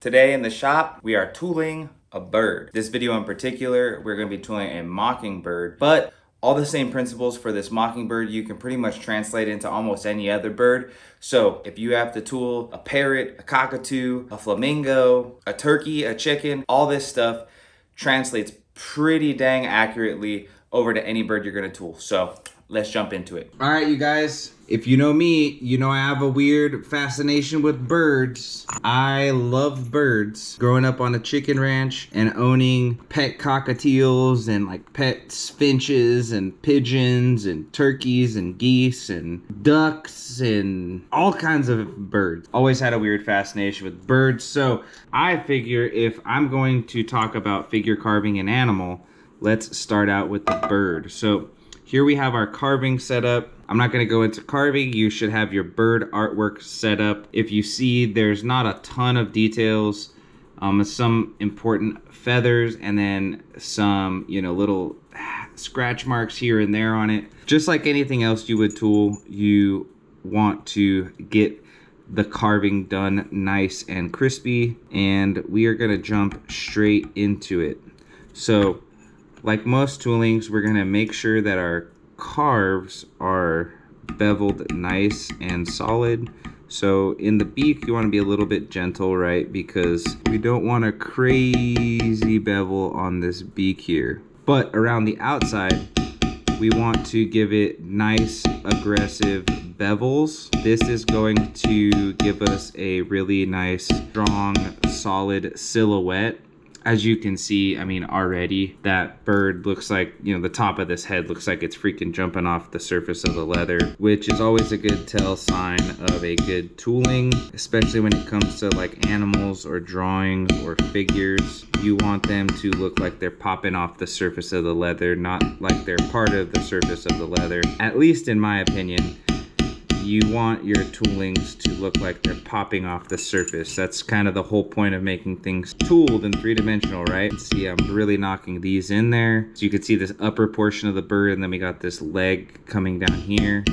Today in the shop, we are tooling a bird. This video in particular, we're gonna be tooling a mockingbird, but all the same principles for this mockingbird you can pretty much translate into almost any other bird. So if you have to tool a parrot, a cockatoo, a flamingo, a turkey, a chicken, all this stuff translates pretty dang accurately over to any bird you're gonna tool. So let's jump into it. All right, you guys, if you know me, you know I have a weird fascination with birds. I love birds. Growing up on a chicken ranch and owning pet cockatiels and like pet finches and pigeons and turkeys and geese and ducks and all kinds of birds. Always had a weird fascination with birds. So I figure if I'm going to talk about figure carving an animal, let's start out with the bird. So here we have our carving set up. I'm not gonna go into carving. You should have your bird artwork set up. If you see, there's not a ton of details, some important feathers and then some, little scratch marks here and there on it. Just like anything else you would tool, you want to get the carving done nice and crispy, and we are gonna jump straight into it. So, like most toolings, we're gonna make sure that our carves are beveled nice and solid. So in the beak, you wanna be a little bit gentle, right? Because we don't want a crazy bevel on this beak here. But around the outside, we want to give it nice, aggressive bevels. This is going to give us a really nice, strong, solid silhouette. As you can see, already that bird looks like, the top of this head looks like it's freaking jumping off the surface of the leather, which is always a good tell sign of a good tooling, especially when it comes to like animals or drawings or figures. You want them to look like they're popping off the surface of the leather, not like they're part of the surface of the leather. At least in my opinion, you want your toolings to look like they're popping off the surface. That's kind of the whole point of making things tooled and three-dimensional, right? See, I'm really knocking these in there. So you can see this upper portion of the bird, and then we got this leg coming down here.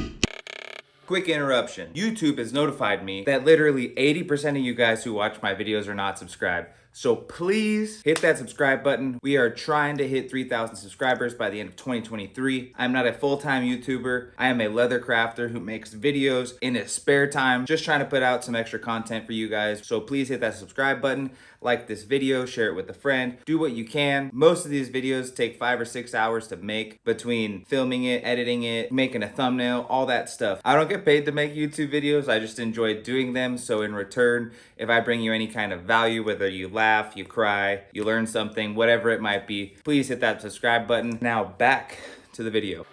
Quick interruption. YouTube has notified me that literally 80% of you guys who watch my videos are not subscribed. So please hit that subscribe button. We are trying to hit 3,000 subscribers by the end of 2023. I'm not a full-time YouTuber. I am a leather crafter who makes videos in his spare time, just trying to put out some extra content for you guys. So please hit that subscribe button, like this video, share it with a friend, do what you can. Most of these videos take 5 or 6 hours to make, between filming it, editing it, making a thumbnail, all that stuff. I don't get paid to make YouTube videos. I just enjoy doing them. So in return, if I bring you any kind of value, whether you laugh, you cry, you learn something, whatever it might be, please hit that subscribe button. Now back to the video.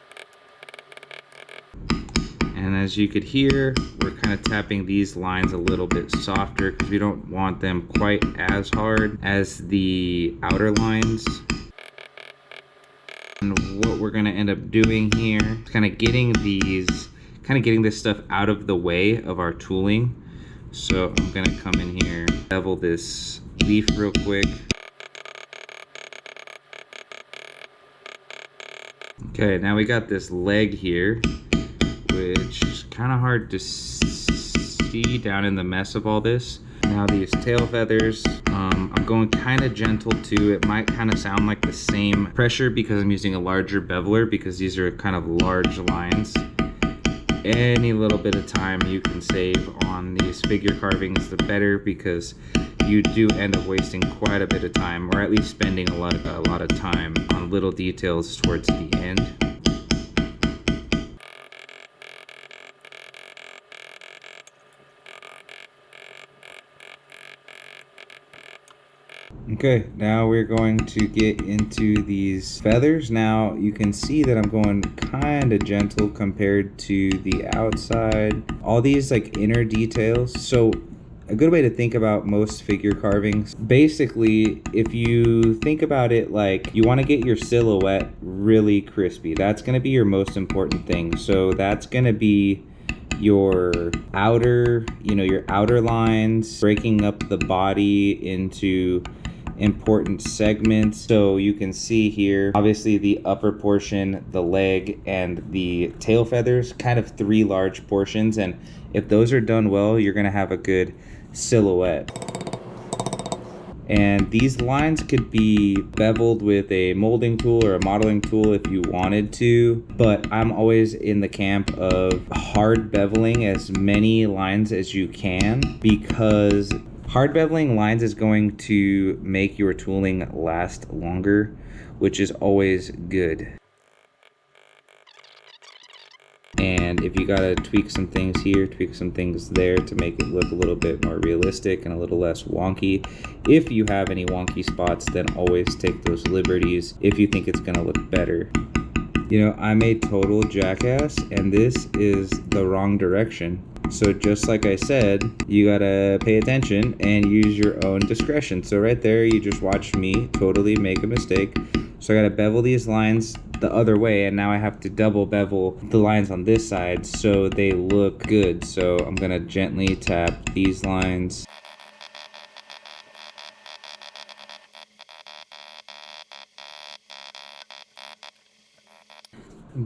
And as you could hear, we're kind of tapping these lines a little bit softer because we don't want them quite as hard as the outer lines. And what we're gonna end up doing here is kind of getting this stuff out of the way of our tooling. So I'm gonna come in here, bevel this leaf real quick. Okay, now we got this leg here, which is kind of hard to see down in the mess of all this. Now these tail feathers, I'm going kind of gentle too. It might kind of sound like the same pressure because I'm using a larger beveler, because these are kind of large lines. Any little bit of time you can save on these figure carvings, the better, because you do end up wasting quite a bit of time, or at least spending a lot of time on little details towards the end. Okay, now we're going to get into these feathers. Now you can see that I'm going kind of gentle compared to the outside. All these like inner details. So a good way to think about most figure carvings, basically, if you think about it, like you want to get your silhouette really crispy. That's going to be your most important thing. So that's going to be your outer, your outer lines, breaking up the body into important segments. So you can see here, obviously the upper portion, the leg, and the tail feathers, kind of 3 large portions. And if those are done well, you're going to have a good silhouette. And these lines could be beveled with a molding tool or a modeling tool if you wanted to, but I'm always in the camp of hard beveling as many lines as you can, because hard beveling lines is going to make your tooling last longer, which is always good. And if you gotta tweak some things here, tweak some things there to make it look a little bit more realistic and a little less wonky. If you have any wonky spots, then always take those liberties if you think it's gonna look better. You know, I'm a total jackass, and this is the wrong direction. So just like I said, you gotta pay attention and use your own discretion. So right there, you just watched me totally make a mistake. So I gotta bevel these lines the other way, and now I have to double bevel the lines on this side so they look good. So I'm gonna gently tap these lines.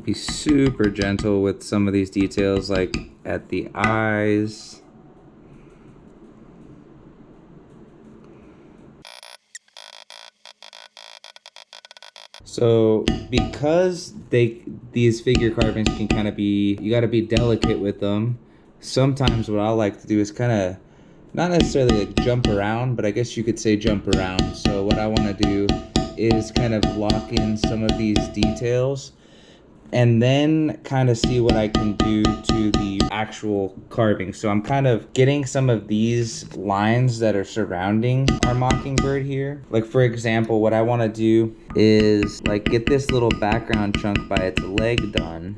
Be super gentle with some of these details, like at the eyes. So because these figure carvings can kind of be, you got to be delicate with them. Sometimes what I like to do is kind of not necessarily like jump around, but I guess you could say jump around. So what I want to do is kind of lock in some of these details and then kind of see what I can do to the actual carving. So I'm kind of getting some of these lines that are surrounding our mockingbird here. Like for example, what I want to do is like get this little background chunk by its leg done.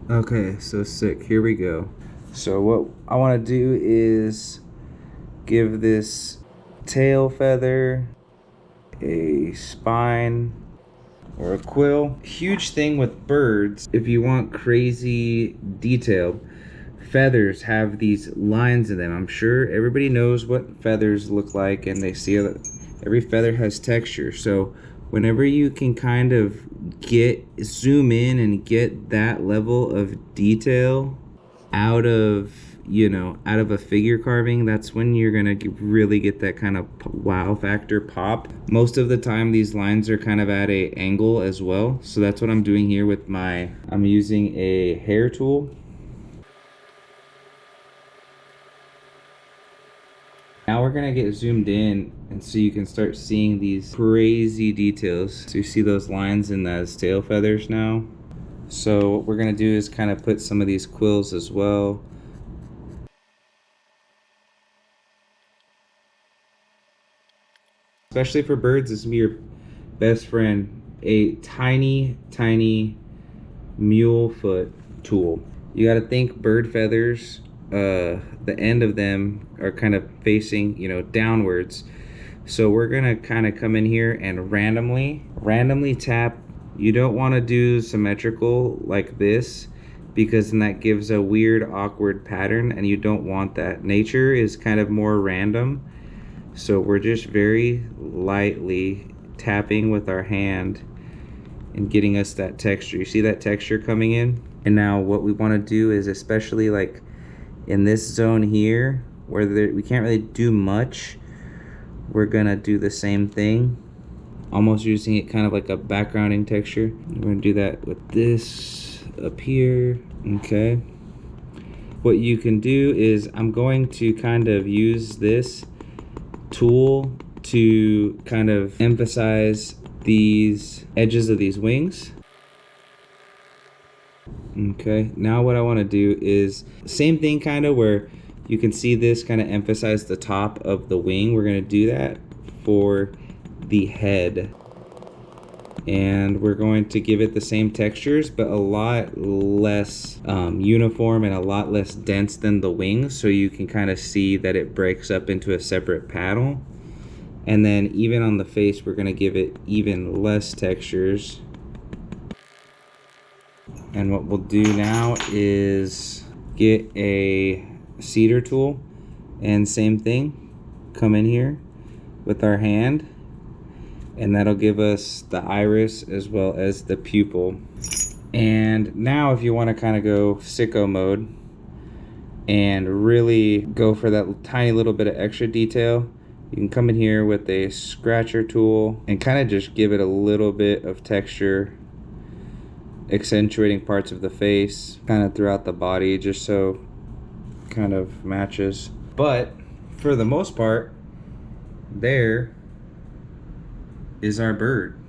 Okay, so sick, here we go. So what I want to do is give this tail feather a spine or a quill. Huge thing with birds, if you want crazy detail, feathers have these lines in them. I'm sure everybody knows what feathers look like, and they see that every feather has texture. So whenever you can kind of zoom in and get that level of detail out of a figure carving, that's when you're gonna really get that kind of wow factor pop. Most of the time these lines are kind of at a angle as well, so that's what I'm doing here with I'm using a hair tool. Now we're gonna get zoomed in, and so you can start seeing these crazy details. So you see those lines in those tail feathers now. So what we're gonna do is kind of put some of these quills as well. Especially for birds, this is your best friend, a tiny mule foot tool. You got to think bird feathers, the end of them are kind of facing, downwards. So we're gonna kind of come in here and randomly tap. You don't want to do symmetrical like this, because then that gives a weird awkward pattern, and you don't want that. Nature is kind of more random. So we're just very lightly tapping with our hand and getting us that texture. You see that texture coming in? And now what we want to do is, especially like in this zone here where we can't really do much, we're gonna do the same thing, almost using it kind of like a backgrounding texture. We're gonna do that with this up here. Okay, what you can do is, I'm going to kind of use this tool to kind of emphasize these edges of these wings. Okay, now what I want to do is same thing, kind of where you can see this kind of emphasize the top of the wing. We're going to do that for the head, and we're going to give it the same textures but a lot less uniform and a lot less dense than the wings, so you can kind of see that it breaks up into a separate panel. And then even on the face, we're going to give it even less textures. And what we'll do now is get a cedar tool, and same thing, come in here with our hand And that'll give us the iris as well as the pupil. And now if you want to kind of go sicko mode and really go for that tiny little bit of extra detail, you can come in here with a scratcher tool and kind of just give it a little bit of texture, accentuating parts of the face kind of throughout the body, just so it kind of matches. But for the most part, there is our bird.